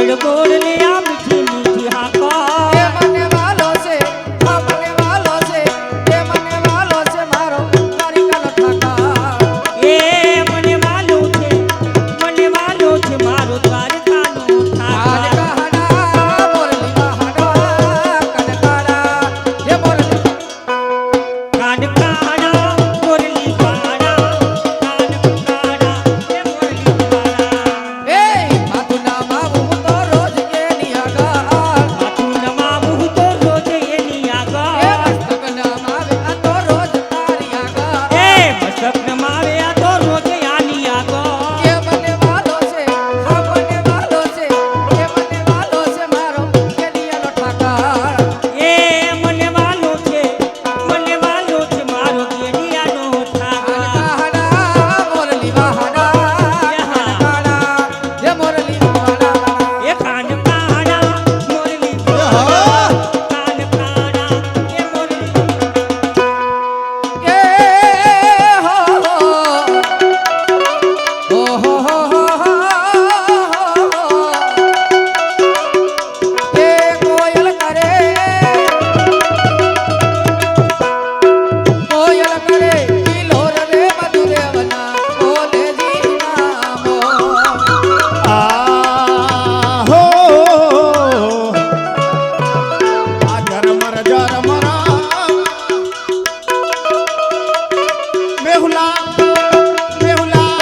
F: ગોળ ગોળ લે આ મીઠી મીઠી હાકર
A: એ મને વાલો છે આ મને વાલો છે એ મને વાલો છે મારો દ્વારિકાનો ઠાકર
F: એ મને વાલો છે મારો દ્વારકાનો ઠાકર
A: કાનકાડા મોરલી મહાડવા કાનકાડા એ મોરલી
F: કાનકાડા મોરલી વાળા કાનકાડા એ મોરલી વાળા
A: એ માતું નામ આવું તો રોજ એની આગળ
F: માથું નમાવું તો રોજ એની
A: એ
F: આગળ
A: મસ્તક નામ આવે આ તો રોજ તારી આગળ
F: એ મસ્તક નમાવે આ તો રોજ આની આગળ
A: એ મને વાલો છે આ મને વાલો છે એ મને વાલો છે મારો કેલિયાનો ઠાકર
F: એ મને વાલો છે મારો ગેડિયાનો ઠાકર
A: કાનકાડા મોરલી મહાડવા કાનકાડા એ મોરલી મહાડવા
F: એ કાનકાડા મોરલી વાળા કાનકાડા એ મોરલી
A: એ હો હો હો એ કોયલ કરે કિલોર રે મધુદેવના બોલે જી નામો
E: આહો આ ઝરમર ઝરમરા મેહુલા મેહુલા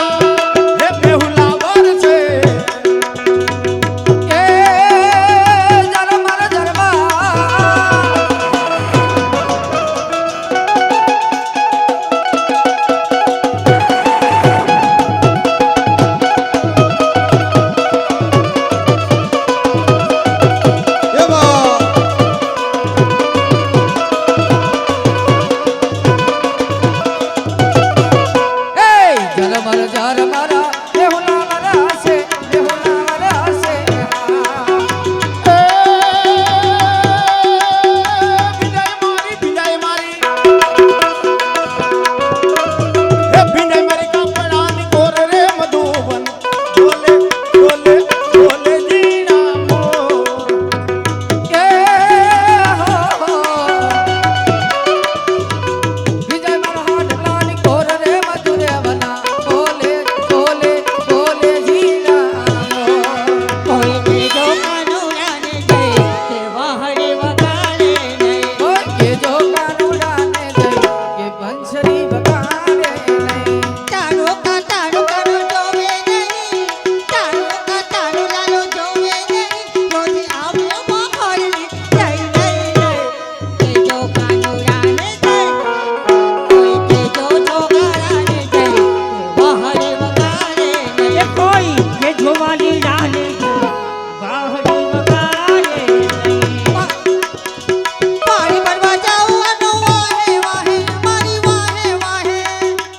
E: હે મેહુલા વરસે
A: એ જરમર જરમા
B: એવા
A: એ જરમર જરમરા બેહુલા વરાસે બેહુલા વરાસે
E: ભીંડાઈ મારી હે ભીંડાઈ મારી કાપડાની કોર રે મધુવન બોલે બોલે બોલે જીના મોર
A: એ હો વિજય મરહાડ લાની કોર રે મધુરેવના બોલે બોલે બોલે જીના
D: કોઈ બીજો કાનુડાને જઈ કેવા હરે વગાડે નહીં
A: કોઈ કે જો કાનુડાને જઈ કે બંસરી વગાડે નહીં
D: તારો કાનો જોવે નહીં તારો લાલો જોવે નહીં રોજ આવ્યો મહોરની જઈ નહીં કેજો કાનુડાને જઈ કોઈ કેજો છોકરાને જઈ કેવા હરે વગાડે નહીં
F: એ કોઈ કે જોવાની રાહને વાહડી વગાડે નહીં
D: પાણી ભરવા જાવાનો વાહે વાહે મારી વાહે વાહે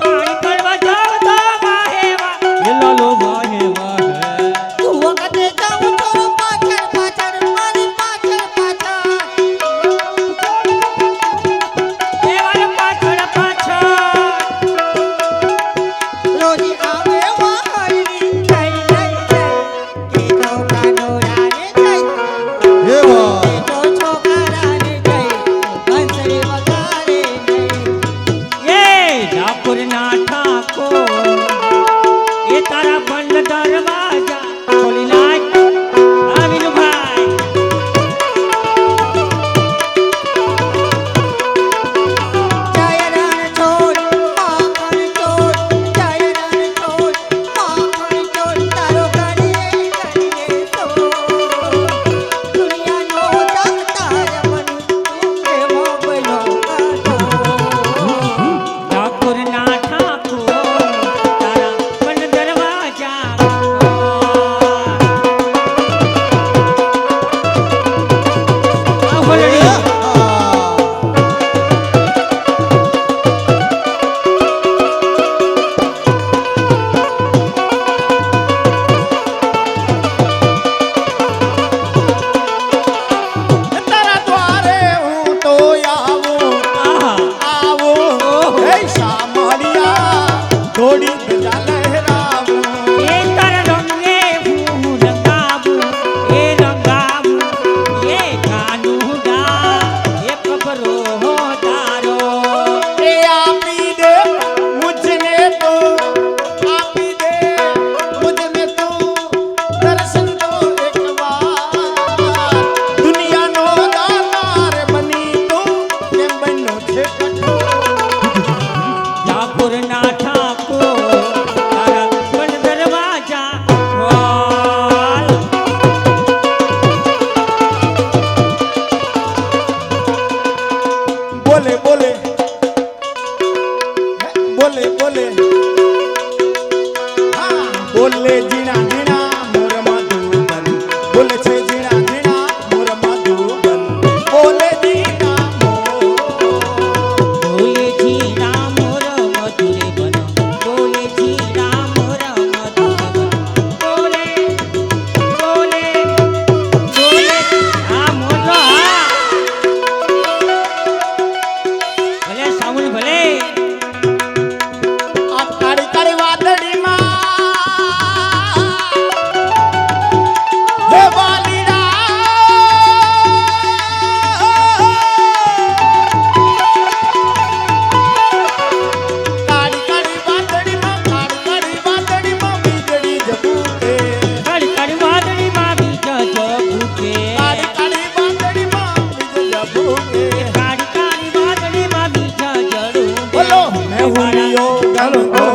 F: પાણી કરવા જાવ તો વાહે વાહ એ લાલો વાહે વાહે
D: તું વખતે જાઉં તો પાછળ પાછળ મારી પાછળ પાછળ
F: એ વાળા પાછળ પાછળ
D: રોજ આવે વાહરી જઈ જઈ જઈ કેજો કાનોડાને જઈ
B: એવા
D: કેજો છોકરાને જઈ બંસરી વગાડે નહીં
F: એ ડાકોરના ઠાકોર એ તારા બંધ દરવાજા ખોલી નાખ આવીનુભાઈ
D: જય રણ છોડ માખણ છોડ જય રણ છોડ માખણ છોડ તારો ઘડીએ ઘડીએ તો દુનિયાનો જગતાર મન તું કેવો બન્યો કાઢો
F: ડાકોરના ઠાકોર
E: બોલે બોલે હા બોલે જીણા જીણા મોર મધુબન બોલે છે જીણા જીણા મોર મધુબન બોલે જીણા
D: બોલે જી રામ મોર મધુરે બન બોલે જી રામ મોર મધુરે બન બોલે બોલે બોલે આ મોરલો હા ભલે સાઉન્ડ ભલે
E: આ કાળી કાળી વાદળીમાં હે વાલીડા કાળી કાળી વાદળીમાં વીજળી જબૂકે
D: કાળી કાળી વાદળીમાં બીજ જબૂકે
E: કાળી કાળી વાદળીમાં વીજળી જબૂકે
D: કાળી કાળી વાદળીમાં બીજ જડું
E: બોલો મેં હુલિયો ગંગો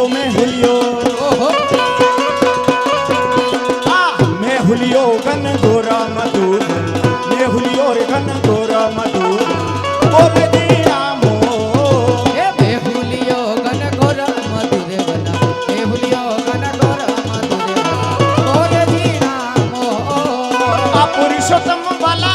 E: मैं हुलियो मैं हुलियो गन गोरा मधुबन मैं हुलियो रे गन गोरा मधुबन बोले दी रामो
G: એ બેહુલિયો ગન ગોર મધુરે બન બેહુલિયો ગન ગોર મધુરે બન બોલે જી રામો
E: आ पुरुषोत्तम वाला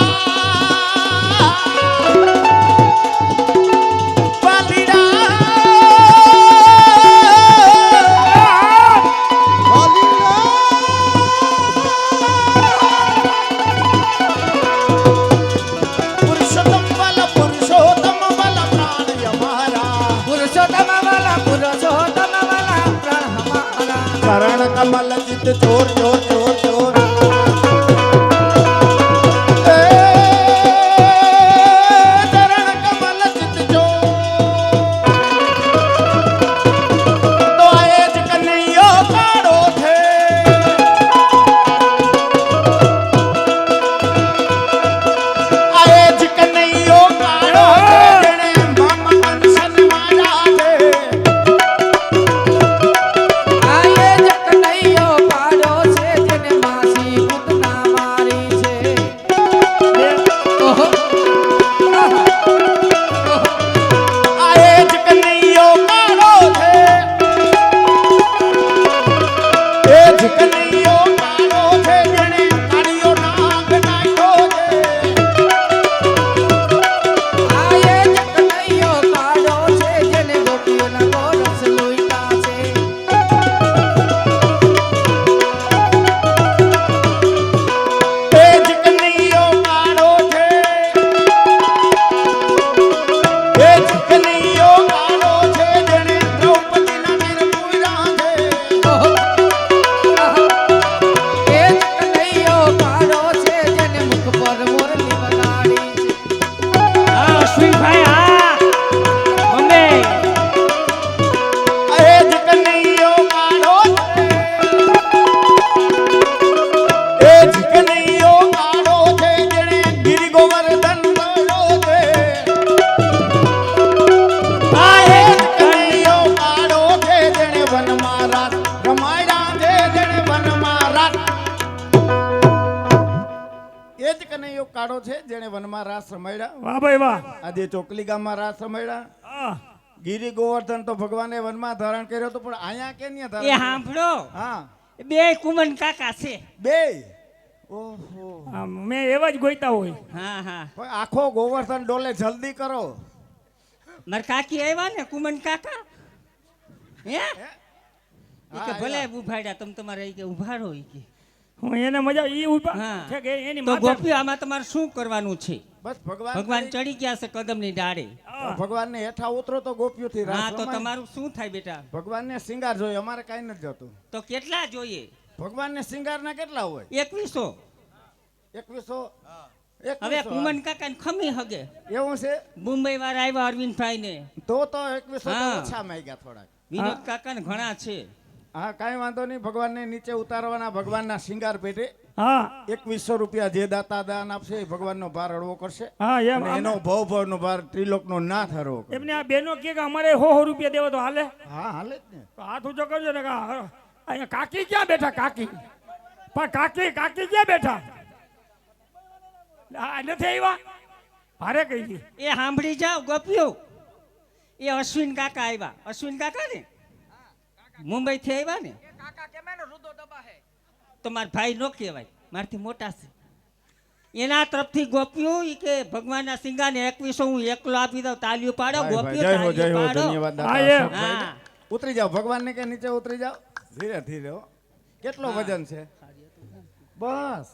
E: पुरुषोत्तम वाला प्राण हमारा
G: પુરુષોત્તમ વાલા પ્રાણ હમારા
E: चरण कमल चित चोर चोर चोर चोर ए, चरण कमल चित चोर तो आए ज कन्हैया काढ़ो थे आए ज कन्हैया काढ़ो थे जने मामा अनशन माया थे
G: આયે જકનૈયો પાડો છે જેને માસી પૂતના મારી છે ઓહો આહા.
E: आए ज कन्हैया काढ़ो थे ए ज कन्हैया काढ़ो थे जने काढ़ियो नाग नाख्यो थे
G: આયે જકનૈયો પાડો છે જેને ગોપીઓના ગોરસ લોઈટા છે
E: ए ज कन्हैया काढ़ो थे ए ज कन्हैया काढ़ो थे जने द्रौपदी ना निर्पूजा थे
G: ઓહો આહા. એ જકનૈયો પાડો છે જેને મુખ પર મોરલી વગાડી છે
D: હા અશ્વિનભાઈ હા બોમ્બે
E: ए ज कन्हैया काढ़ो थे ए ज कन्हैया काढ़ो थे जने गिरि गोवर्धन काढ़ो थे आए ज कन्हैया काढ़ो थे जने वन महाराज रमाया थे जने वन महाराज એ જ કનૈયો કાઢો છે જેણે વનમાં રાસ રમાડ્યા
C: વાહ ભાઈ વાહ
E: આજે ચોકલી ગામમાં રાસ રમાડ્યા
C: હા.
E: ગિરી ગોવર્ધન તો ભગવાને વનમાં ધારણ કર્યો તો પણ અહીંયા કે નહીં
D: એ
E: ધારણ કર્યો?
D: સાંભળો
E: હા
D: બે કુમન કાકા છે
E: બે ઓહો
C: આ મેં એવા જ ગોઈતા હોય
D: હા હા
E: ભાઈ આખો ગોવર્ધન ડોલે જલ્દી કરો
D: મારા કાકી આવ્યા ને કુમન કાકા હે ઈ કે
E: હા,
D: ભલે ઉભાડ્યા તમે તમારે ઈ કે ઉભા રહો ઈ કે
C: હું એને મજા ઈ ઉભા
D: હા.
C: છે કે એની
D: તો
C: માથે
D: ગોપી આમાં તમારે શું કરવાનું છે
E: બસ ભગવાન
D: ભગવાન ચડી ગયા છે કદમની ડાળે
E: ભગવાન ને હેઠા ઉતરો તો ગોપીઓથી રાસ
D: હા તો
E: રમાય.
D: તમારું શું થાય બેટા
E: ભગવાનને શિંગાર જોઈએ અમારે કાંઈ નથી જતું
D: તો કેટલા જોઈએ
E: ભગવાનને શિંગારના કેટલા હોય
D: 2100
E: 2100
D: હવે કુમન કાકા ખમી હગે
E: એવું છે
D: મુંબઈ વાળા આવ્યા અરવિંદભાઈ ને
E: તો 2100 તો
D: હા.
E: ઓછા માંગ્યા થોડાક
D: વિનોદ કાકા ને ઘણા છે.
E: હા કાંઈ વાંધો નહીં ભગવાનને નીચે ઉતારવાના ભગવાનના શિંગાર પેટે
C: હા
E: 2100 રૂપિયા જે દાતા દાન આપશે એ ભગવાનનો ભાર હળવો કરશે
C: હા એમ
E: અને એનો ભવનો ભાર ત્રિલોકનો નાથ હળવો કરશે.
C: એમને આ બેનો કે અમારે 100 રૂપિયા દેવા તો હાલે
E: હા હાલે જ ને
C: તો હાથ ઊંચો કરજો ને અહીંયા કાકી ક્યાં બેઠા કાકી પણ કાકી ક્યાં બેઠા આ નથી આવ્યા ભારે કહી દી
D: એ સાંભળી જાઓ ગપ્યો એ અશ્વિન કાકા આવ્યા અશ્વિન કાકા ને મુંબઈ થી આવ્યા ને તો મારા ભાઈ નો કહેવાય મારથી મોટા છે એના તરફથી ગોપ્યું ઈ કે ભગવાનના સિંગા ને 2100 હું એકલો આપી દઉં તાલીઓ પાડો
E: ભાઈ,
D: ગોપ્યો
E: જય હો, જય
D: તાલીઓ
E: હો,
D: પાડો
E: ધન્યવાદ
C: હા,
E: દાતા
C: એમ.
E: અશોકભાઈને.
D: હા.
E: ઉતરી જાઓ ભગવાનને કે નીચે ઉતરી જાઓ ધીરે ધીરે હો. કેટલો વજન છે બસ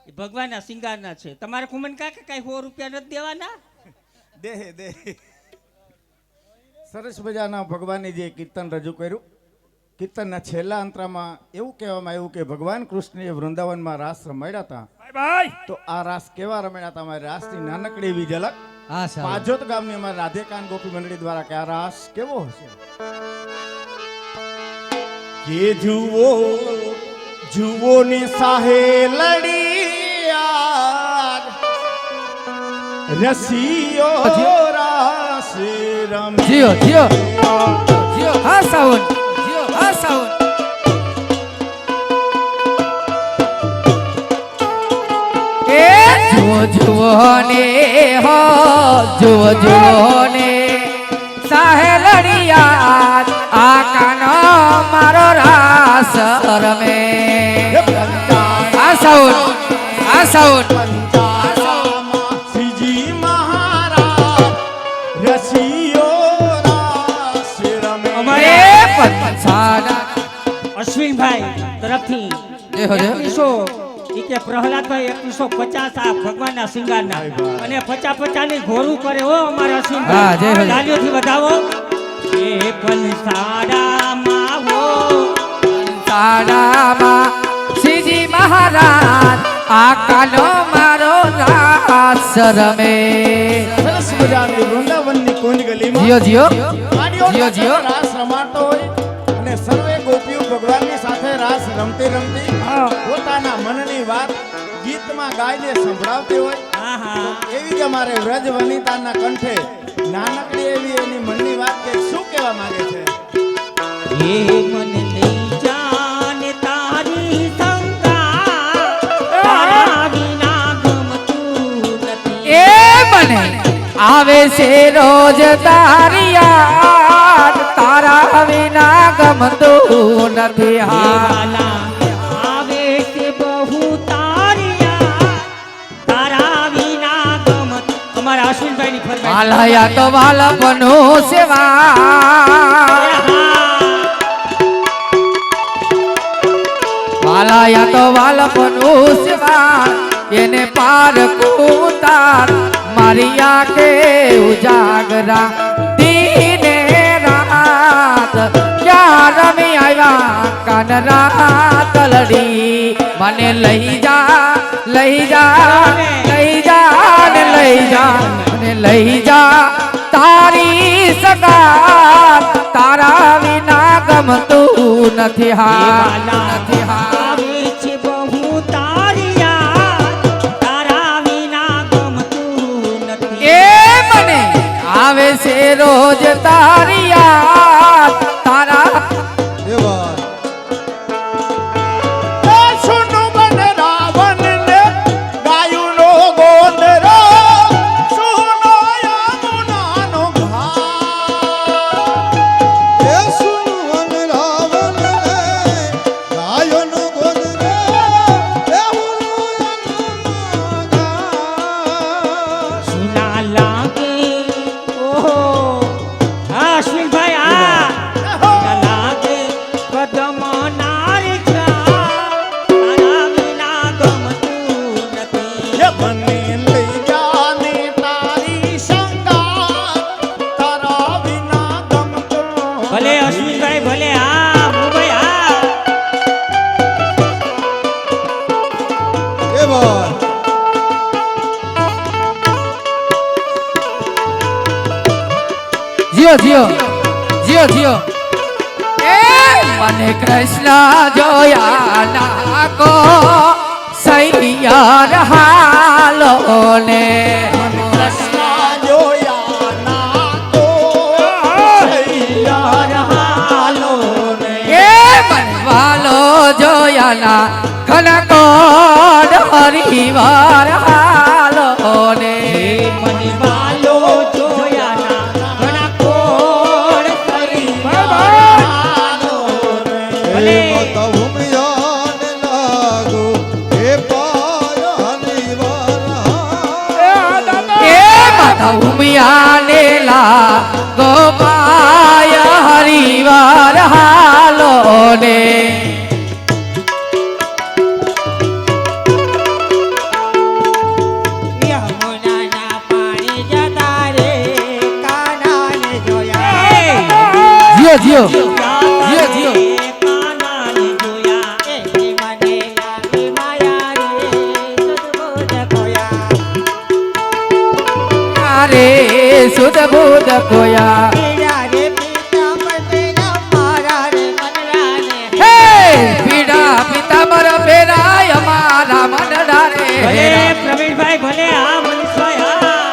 D: એ ભગવાનના સિંગારના છે તમારે કુમન કાકા કઈ 100 રૂપિયા નથી દેવાના
E: દે સરસ મજાના ભગવાને જે કીર્તન રજૂ કર્યું કીર્તનના છેલ્લા અંતરામાં એવું કહેવામાં આવ્યું કે ભગવાન કૃષ્ણએ વૃંદાવનમાં રાસ રમાડ્યા હતા
C: ભાઈ ભાઈ
E: તો આ રાસ કેવા રમાડ્યા હતા અમારી રાસની નાનકડી એવી ઝલક
G: હા સાહેબ
E: પાજોત ગામની અમારી રાધેકાન ગોપી મંડળી દ્વારા કે આ રાસ કેવો હશે કે જુઓ ને સાહે લડિયા રસિયો રાસ રમે
G: જીઓ જીઓ જીઓ હા સાવન જીઓ હા સાવન એ જુઓ જુઓ ને હો જુઓ જુઓ ને સાહેલડિયા આ કાનો મારો રાસ રમે આ સાવન
E: શ્રીજી મહારાજ રસિયો રાસ રમે
D: અમારે
G: એ પંચાના
D: અશ્વિનભાઈ તરફથી
G: જય હો, જય હો.
D: 2100 ઈ કે પ્રહલાદભાઈ 2150 આ ભગવાનના સિંગારના અને 50 ની ઘોરું કરે હો અમારા
G: હા, જય હો,
D: અશ્વિનભાઈ
G: જય.
D: તાલીઓથી વધાવો એ પનસાડામાં હો
G: સાડામાં શ્રીજી મહારાજ આ કાનો મારો રાસ રમે
E: સરસ મજાની વૃંદાવનની કુંજ ગલીમાં
G: જીઓ જીઓ
E: ગાડીઓ
G: જીઓ, જીઓ.
E: રાસ રમાડતો હોય અને સર્વે ગોપીઓ ભગવાનની સાથે રાસ રમતી રમતી પોતાના મનની વાત ગીતમાં ગાઈને સંભળાવતી હોય
D: હા હા
E: એવી જ અમારે વ્રજ વનિતાના કંઠે નાનકડી એવી એની મનની વાત કે શું કહેવા માંગે છે
D: એ મન લઈ જાને તારી સંગા તારા વિના ગમતું નથી
G: એ મને આવે છે રોજ તારી યાદ તારા વિના ગમતું નથી હા
D: વાલા આવે છે બહુ તારિયા તારા વિના ગમત અમારા અશ્વિનભાઈની ફરમાઈશ
G: વાલાયા તો વાલપનું સેવા વાલાયા તો વાલપનું સેવા એને પાર કુતાર મારી આંખે ઉજાગરા દીને રાત ક્યાં રમી આવ્યા કાન રાત લડી મને લઈ જા લઈ જા લઈ જા ને લઈ જા મને લઈ જા તારી સગા તારા વિના ગમતું નથી હા નથી હા
D: આવે છે બહુ તારિયા તારા વિના ગમતું નથી
G: એ મને આવે છે રોજ તારી યાદ તારા
E: સુનો બન રાવણ ને ગાયું નો ગોંદરો સુનો યમુનાનો ઘાટ
D: સુના લાગે ઓહો હા
B: બોલ
G: જીઓ જીઓ જીઓ જીઓ એ મને કૃષ્ણ જોયા નાકો સૈયાર હાલો ને એ બનવાલો જોયા ના ઘનકોડ હરિવાર હાલો ને
D: મને વાલો જોયા ના ઘણા કોડ કરી ભલે
B: તો ઉમિયાને લાગુ એ પાયાની વાર
G: એ માતા ઉમિયાને લા ગોપાય હરિવાર હાલો ને
D: યમુનાના પાણી જતા રે કાનાને જોયા
G: જીઓ જીઓ જીઓ
D: જીઓ
G: જીઓ
D: કાનાને જોયા એ મને લાગી માયા રે સદબોધ કોયા
G: અરે સુધ બુધ કોયા
D: પીડા રે પીતા પેલા મારા રે મનરાને
G: હે પીડા પિતાંબર પેરાય અમારા મનડા રે
F: ભલે પ્રવીણભાઈ ભલે આ મનસ્વાયા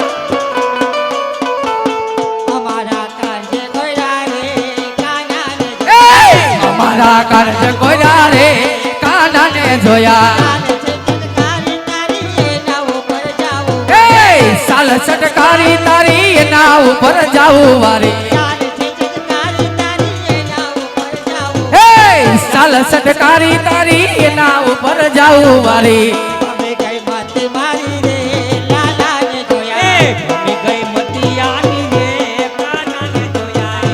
D: અમારા કાજે કોયા રે કાનાને
G: એ અમારા કર્જ કોયા રે કાનાને જોયા એ સાલ સટકારી તારી એના ઉપર જાવું વારી એ સાલ સટકારી તારી એના ઉપર જાવું વારી
F: એ ભૂમિ ગઈ મતિયાની રે કાનાને જોયા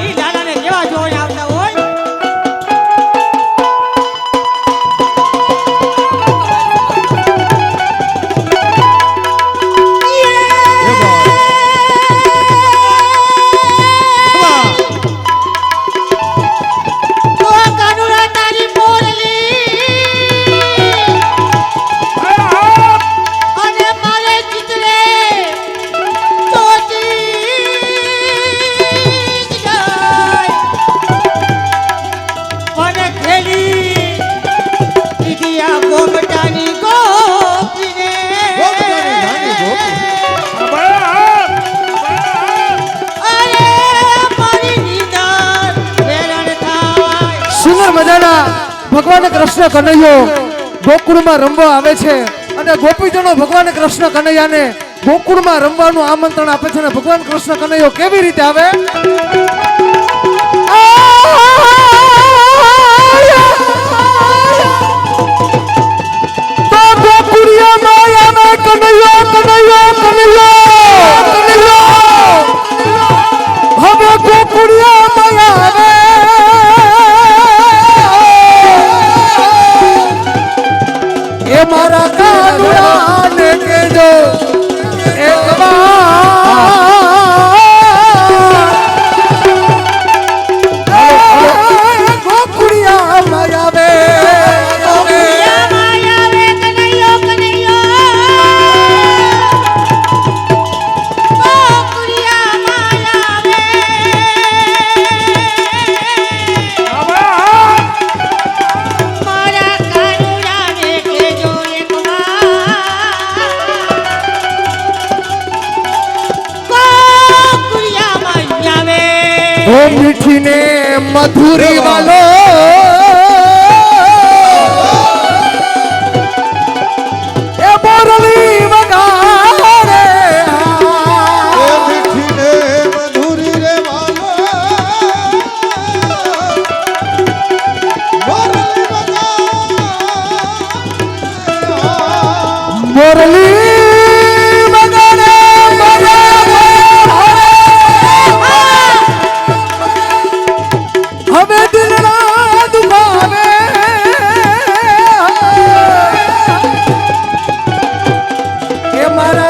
A: સુંદર મજાના ભગવાન કૃષ્ણ કનૈયો ગોકુળમાં રમવા આવે છે અને ગોપીજનો ભગવાન કૃષ્ણ કનૈયાને ગોકુળમાં રમવાનું આમંત્રણ આપે છે અને ભગવાન કૃષ્ણ કનૈયો કેવી રીતે આવે તો ગોકુળિયામાં આવે કનૈયો કનૈયો કનૈયો કનૈયો હવે ગોકુળિયામાં આવે એ મારા કાનુડાને કેજો એક વાર ગોકુળિયામાં આવે ઓ મીઠી ને મધુરી વાલો